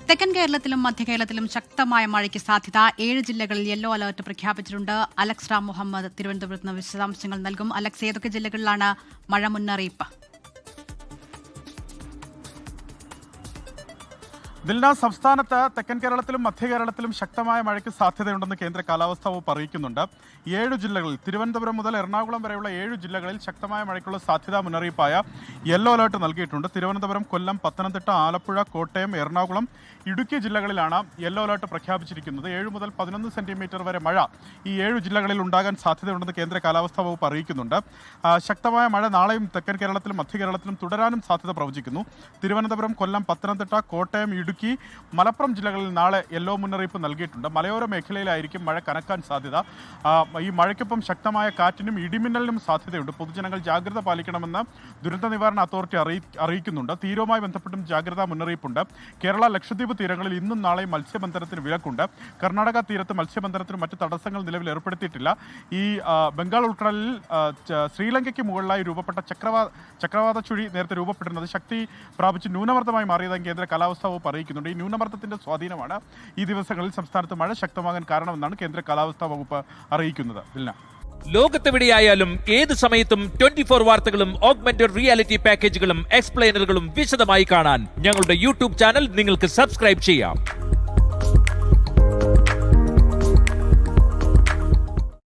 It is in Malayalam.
തെക്കൻ കേരളത്തിലും മധ്യ കേരളത്തിലും ശക്തമായ മഴയ്ക്ക് സാധ്യത. 7 ജില്ലകളിൽ യെല്ലോ അലർട്ട് പ്രഖ്യാപിച്ചിട്ടുണ്ട്. അലക്സ് റാം മുഹമ്മദ് തിരുവനന്തപുരത്ത് നിന്ന് വിശദാംശങ്ങൾ നൽകും. അലക്സ്, ഏതൊക്കെ ജില്ലകളിലാണ് മഴ മുന്നറിയിപ്പ്? ദിൽന, സംസ്ഥാനത്ത് തെക്കൻ കേരളത്തിലും മധ്യ കേരളത്തിലും ശക്തമായ മഴയ്ക്ക് സാധ്യതയുണ്ടെന്ന് കേന്ദ്ര കാലാവസ്ഥാ വകുപ്പ് അറിയിക്കുന്നുണ്ട്. 7 ജില്ലകളിൽ, തിരുവനന്തപുരം മുതൽ എറണാകുളം വരെയുള്ള 7 ജില്ലകളിൽ ശക്തമായ മഴയ്ക്കുള്ള സാധ്യതാ മുന്നറിയിപ്പായ യെല്ലോ അലർട്ട് നൽകിയിട്ടുണ്ട്. തിരുവനന്തപുരം, കൊല്ലം, പത്തനംതിട്ട, ആലപ്പുഴ, കോട്ടയം, എറണാകുളം, ഇടുക്കി ജില്ലകളിലാണ് യെല്ലോ അലർട്ട് പ്രഖ്യാപിച്ചിരിക്കുന്നത്. 7 മുതൽ 11 സെന്റിമീറ്റർ വരെ മഴ ഈ 7 ജില്ലകളിൽ ഉണ്ടാകാൻ സാധ്യതയുണ്ടെന്ന് കേന്ദ്ര കാലാവസ്ഥാ വകുപ്പ് അറിയിക്കുന്നുണ്ട്. ശക്തമായ മഴ നാളെയും തെക്കൻ കേരളത്തിലും മധ്യ കേരളത്തിലും തുടരാനും സാധ്യത പ്രവചിക്കുന്നു. തിരുവനന്തപുരം, കൊല്ലം, പത്തനംതിട്ട, കോട്ടയം, ഇടുക്കി, മലപ്പുറം ജില്ലകളിൽ നാളെ യെല്ലോ മുന്നറിയിപ്പ് നൽകിയിട്ടുണ്ട്. മലയോര മേഖലയിലായിരിക്കും മഴ കനക്കാൻ സാധ്യത. ഈ മഴയ്ക്കൊപ്പം ശക്തമായ കാറ്റിനും ഇടിമിന്നലിനും സാധ്യതയുണ്ട്. പൊതുജനങ്ങൾ ജാഗ്രത പാലിക്കണമെന്ന് ദുരന്ത നിവാരണ അതോറിറ്റി അറിയിക്കുന്നുണ്ട്. തീരവുമായി ബന്ധപ്പെട്ടും ജാഗ്രതാ മുന്നറിയിപ്പുണ്ട്. കേരള, ലക്ഷദ്വീപ് തീരങ്ങളിൽ ഇന്നും നാളെയും മത്സ്യബന്ധനത്തിന് വിലക്കുണ്ട്. കർണാടക തീരത്ത് മത്സ്യബന്ധനത്തിന് മറ്റ് തടസ്സങ്ങൾ നിലവിൽ ഏർപ്പെടുത്തിയിട്ടില്ല. ഈ ബംഗാൾ ഉൾക്കടലിൽ ശ്രീലങ്കയ്ക്ക് മുകളിലായി രൂപപ്പെട്ട ചക്രവാത ചുഴി നേരത്തെ രൂപപ്പെട്ടിരുന്നത് ശക്തി പ്രാപിച്ച് ന്യൂനമർദ്ദമായി മാറിയതായി കേന്ദ്ര കാലാവസ്ഥാ വകുപ്പ് അറിയിക്കുന്നുണ്ട്. ഈ ന്യൂനമർദ്ദത്തിന്റെ സ്വാധീനമാണ് ഈ ദിവസങ്ങളിൽ സംസ്ഥാനത്ത് മഴ ശക്തമാകാൻ കാരണമെന്നാണ് കേന്ദ്ര കാലാവസ്ഥാ വകുപ്പ് അറിയിക്കുന്നത്. ലോകത്തെവിടെയായാലും ഏത് സമയത്തും 24 വാർത്തകളും ഓഗ്മെന്റഡ് റിയാലിറ്റി പാക്കേജുകളും എക്സ്പ്ലെയിനറുകളും വിശദമായി കാണാൻ ഞങ്ങളുടെ യൂട്യൂബ് ചാനൽ നിങ്ങൾക്ക് സബ്സ്ക്രൈബ് ചെയ്യാം.